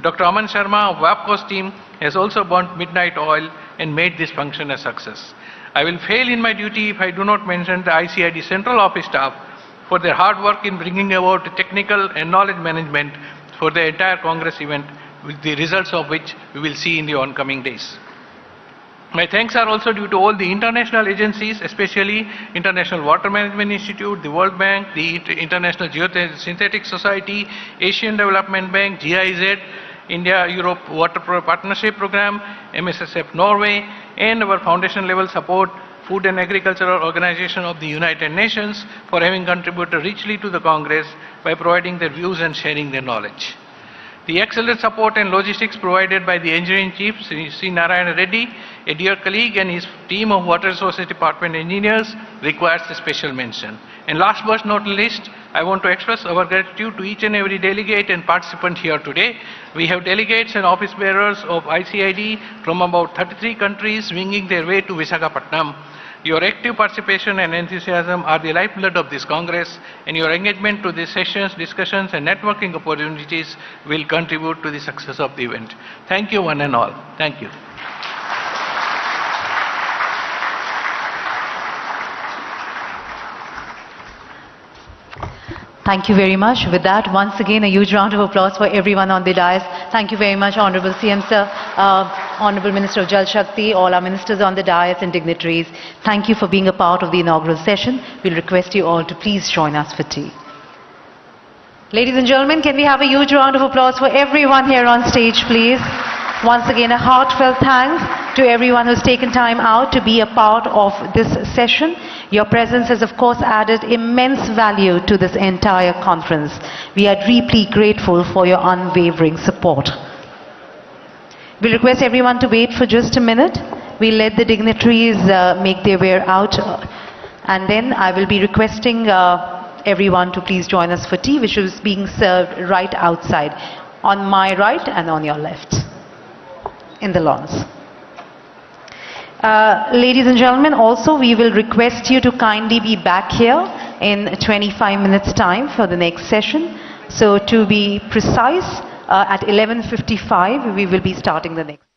Dr. Aman Sharma of WAPCO's team has also burnt midnight oil and made this function a success. I will fail in my duty if I do not mention the ICID Central Office staff for their hard work in bringing about technical and knowledge management for the entire Congress event, with the results of which we will see in the oncoming days. My thanks are also due to all the international agencies, especially International Water Management Institute, the World Bank, the International Geosynthetic Society, Asian Development Bank, GIZ, India-Europe Water Partnership Program, MSSF Norway, and our foundation level support, Food and Agricultural Organization of the United Nations, for having contributed richly to the Congress by providing their views and sharing their knowledge. The excellent support and logistics provided by the Engineering Chief, Sri Narayana Reddy, a dear colleague, and his team of Water Resources Department engineers requires a special mention. And last but not least, I want to express our gratitude to each and every delegate and participant here today. We have delegates and office bearers of ICID from about 33 countries winging their way to Visakhapatnam. Your active participation and enthusiasm are the lifeblood of this Congress, and your engagement to these sessions, discussions, and networking opportunities will contribute to the success of the event. Thank you, one and all. Thank you. Thank you very much. With that, once again, a huge round of applause for everyone on the dais. Thank you very much, Honorable CM Sir, Honorable Minister of Jal Shakti, all our ministers on the dais and dignitaries. Thank you for being a part of the inaugural session. We'll request you all to please join us for tea. Ladies and gentlemen, can we have a huge round of applause for everyone here on stage, please? Once again, a heartfelt thanks to everyone who's taken time out to be a part of this session. Your presence has, of course, added immense value to this entire conference. We are deeply grateful for your unwavering support. We'll request everyone to wait for just a minute. We'll let the dignitaries make their way out, and then I will be requesting everyone to please join us for tea, which is being served right outside, on my right and on your left, in the lawns. Ladies and gentlemen, also we will request you to kindly be back here in 25 minutes time for the next session. So to be precise, at 11:55 we will be starting the next.